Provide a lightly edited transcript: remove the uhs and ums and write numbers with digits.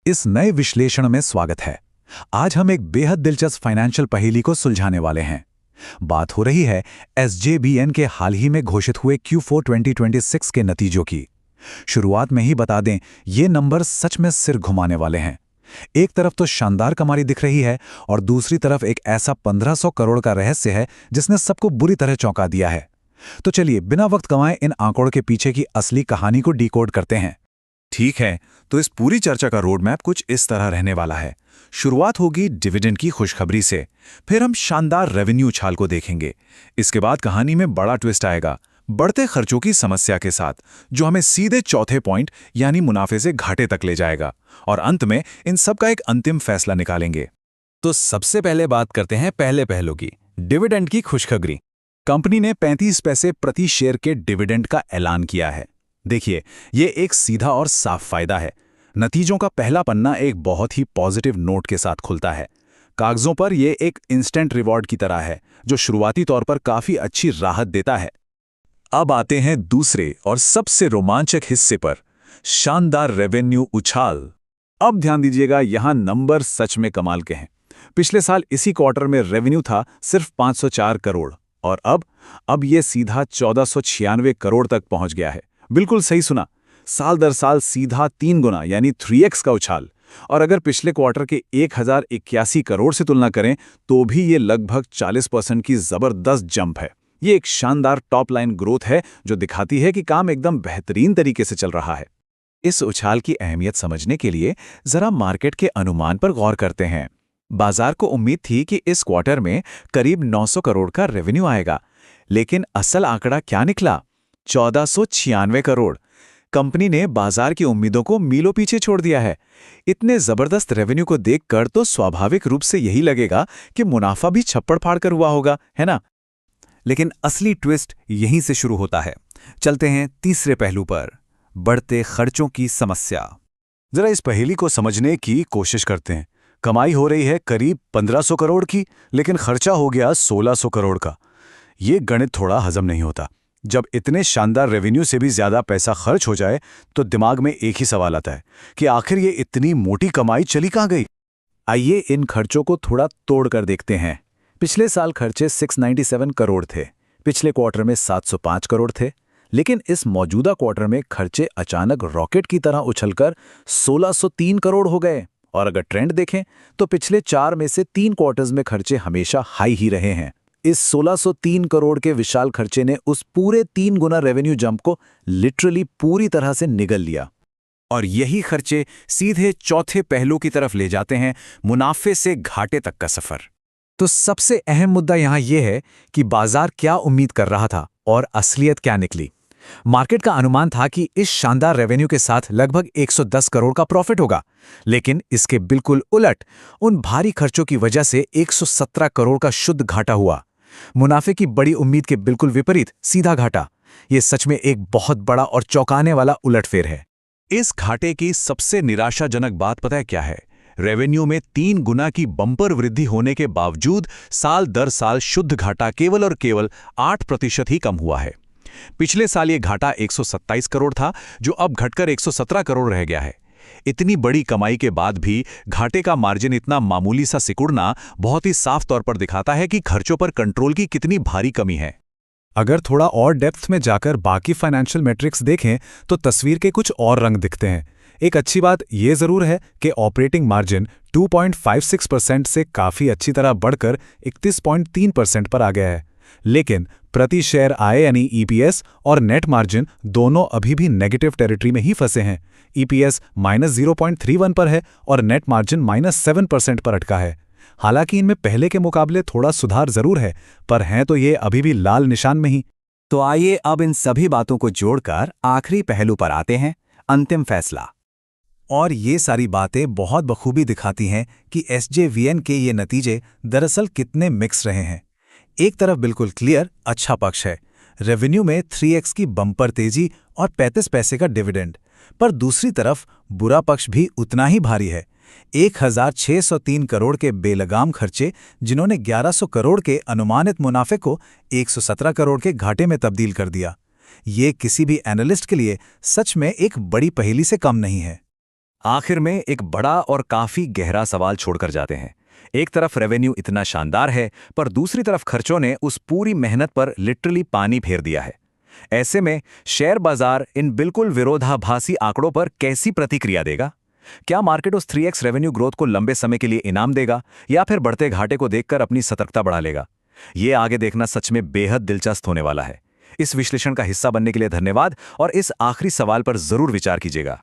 इस नए विश्लेषण में स्वागत है। आज हम एक बेहद दिलचस्प फाइनेंशियल पहेली को सुलझाने वाले हैं। बात हो रही है एसजेबीएन के हाल ही में घोषित हुए Q4 2026 के नतीजों की। शुरुआत में ही बता दें, ये नंबर सच में सिर घुमाने वाले हैं। एक तरफ तो शानदार कमाई दिख रही है और दूसरी तरफ एक ऐसा 1500 करोड़ का रहस्य है जिसने सबको बुरी तरह चौंका दिया है। तो चलिए बिना वक्त गंवाए इन आंकड़ों के पीछे की असली कहानी को डिकोड करते हैं। ठीक है, तो इस पूरी चर्चा का रोड मैप कुछ इस तरह रहने वाला है। शुरुआत होगी डिविडेंड की खुशखबरी से, फिर हम शानदार रेवेन्यू उछाल को देखेंगे। इसके बाद कहानी में बड़ा ट्विस्ट आएगा, बढ़ते खर्चों की समस्या के साथ, जो हमें सीधे चौथे पॉइंट यानी मुनाफे से घाटे तक ले जाएगा। और अंत में इन सब का एक अंतिम फैसला निकालेंगे। तो सबसे पहले बात करते हैं पहले पहलू की, डिविडेंड की खुशखबरी। कंपनी ने 35 पैसे प्रति शेयर के डिविडेंड का ऐलान किया है। देखिए, ये एक सीधा और साफ फायदा है। नतीजों का पहला पन्ना एक बहुत ही पॉजिटिव नोट के साथ खुलता है। कागजों पर यह एक इंस्टेंट रिवॉर्ड की तरह है, जो शुरुआती तौर पर काफी अच्छी राहत देता है। अब आते हैं दूसरे और सबसे रोमांचक हिस्से पर, शानदार रेवेन्यू उछाल। अब ध्यान दीजिएगा, यहां नंबर सच में कमाल के हैं। पिछले साल इसी क्वार्टर में रेवेन्यू था सिर्फ 504 करोड़ और अब ये सीधा 1496 करोड़ तक पहुंच गया है। बिल्कुल सही सुना, साल दर साल सीधा 3 गुना यानी 3x का उछाल। और अगर पिछले क्वार्टर के 1081 करोड़ से तुलना करें तो भी ये लगभग 40% की जबरदस्त जंप है। ये एक शानदार टॉप लाइन ग्रोथ है जो दिखाती है कि काम एकदम बेहतरीन तरीके से चल रहा है। इस उछाल की अहमियत समझने के लिए जरा मार्केट के अनुमान पर गौर करते हैं। बाजार को उम्मीद थी कि इस क्वार्टर में करीब 900 करोड़ का रेवेन्यू आएगा, लेकिन असल आंकड़ा क्या निकला? 1496 करोड़। कंपनी ने बाजार की उम्मीदों को मीलों पीछे छोड़ दिया है। इतने जबरदस्त रेवेन्यू को देखकर तो स्वाभाविक रूप से यही लगेगा कि मुनाफा भी छप्पड़ फाड़ कर हुआ होगा, है ना? लेकिन असली ट्विस्ट यहीं से शुरू होता है। चलते हैं तीसरे पहलू पर, बढ़ते खर्चों की समस्या। जरा इस पहेली को समझने की कोशिश करते हैं। कमाई हो रही है करीब 1500 करोड़ की, लेकिन खर्चा हो गया 1600 करोड़ का। ये गणित थोड़ा हजम नहीं होता। जब इतने शानदार रेवेन्यू से भी ज्यादा पैसा खर्च हो जाए तो दिमाग में एक ही सवाल आता है कि आखिर ये इतनी मोटी कमाई चली कहां गई। आइए इन खर्चों को थोड़ा तोड़ कर देखते हैं। पिछले साल खर्चे 697 करोड़ थे, पिछले क्वार्टर में 705 करोड़ थे, लेकिन इस मौजूदा क्वार्टर में खर्चे अचानक रॉकेट की तरह उछलकर 1603 करोड़ हो गए। और अगर ट्रेंड देखें तो पिछले 4 में से 3 क्वार्टर्स में खर्चे हमेशा हाई ही रहे हैं। इस 1603 करोड़ के विशाल खर्चे ने उस पूरे 3 गुना रेवेन्यू जंप को लिटरली पूरी तरह से निगल लिया। और यही खर्चे सीधे चौथे पहलू की तरफ ले जाते हैं, मुनाफे से घाटे तक का सफर। तो सबसे अहम मुद्दा यहां यह है कि बाजार क्या उम्मीद कर रहा था और असलियत क्या निकली। मार्केट का अनुमान था कि इस शानदार रेवेन्यू के साथ लगभग 110 करोड़ का प्रॉफिट होगा, लेकिन इसके बिल्कुल उलट, उन भारी खर्चों की वजह से 117 करोड़ का शुद्ध घाटा हुआ। मुनाफे की बड़ी उम्मीद के बिल्कुल विपरीत सीधा घाटा। यह सच में एक बहुत बड़ा और चौंकाने वाला उलटफेर है। इस घाटे की सबसे निराशाजनक बात पता है क्या है? रेवेन्यू में 3 गुना की बम्पर वृद्धि होने के बावजूद साल दर साल शुद्ध घाटा केवल और केवल 8% ही कम हुआ है। पिछले साल ये घाटा 127 करोड़ था, जो अब घटकर 117 करोड़ रह गया है। इतनी बड़ी कमाई के बाद भी घाटे का मार्जिन इतना मामूली सा सिकुड़ना बहुत ही साफ तौर पर दिखाता है कि खर्चों पर कंट्रोल की कितनी भारी कमी है। अगर थोड़ा और डेप्थ में जाकर बाकी फाइनेंशियल मैट्रिक्स देखें तो तस्वीर के कुछ और रंग दिखते हैं। एक अच्छी बात यह जरूर है कि ऑपरेटिंग मार्जिन 2.56% से काफी अच्छी तरह बढ़कर 31.3% पर आ गया है, लेकिन प्रति शेयर आय यानी ईपीएस और नेट मार्जिन दोनों अभी भी नेगेटिव टेरिटरी में ही फंसे हैं। ईपीएस -0.31 पर है और नेट मार्जिन -7% पर अटका है। हालांकि इनमें पहले के मुकाबले थोड़ा सुधार जरूर है, पर हैं तो ये अभी भी लाल निशान में ही। तो आइए अब इन सभी बातों को जोड़कर आखिरी पहलू पर आते हैं, अंतिम फैसला। और ये सारी बातें बहुत बखूबी दिखाती हैं कि एसजेवीएन के ये नतीजे दरअसल कितने मिक्स रहे हैं। एक तरफ बिल्कुल क्लियर अच्छा पक्ष है, रेवेन्यू में 3x की बम्पर तेजी और 35 पैसे का डिविडेंड, पर दूसरी तरफ बुरा पक्ष भी उतना ही भारी है। 1603 करोड़ के बेलगाम खर्चे, जिन्होंने 1100 करोड़ के अनुमानित मुनाफे को 117 करोड़ के घाटे में तब्दील कर दिया। ये किसी भी एनालिस्ट के लिए सच में एक बड़ी पहेली से कम नहीं है। आखिर में एक बड़ा और काफी गहरा सवाल छोड़कर जाते हैं। एक तरफ रेवेन्यू इतना शानदार है, पर दूसरी तरफ खर्चों ने उस पूरी मेहनत पर लिटरली पानी फेर दिया है। ऐसे में शेयर बाजार इन बिल्कुल विरोधाभासी आंकड़ों पर कैसी प्रतिक्रिया देगा? क्या मार्केट उस 3x रेवेन्यू ग्रोथ को लंबे समय के लिए इनाम देगा, या फिर बढ़ते घाटे को देखकर अपनी सतर्कता बढ़ा लेगा? ये आगे देखना सच में बेहद दिलचस्प होने वाला है। इस विश्लेषण का हिस्सा बनने के लिए धन्यवाद, और इस आखिरी सवाल पर जरूर विचार कीजिएगा।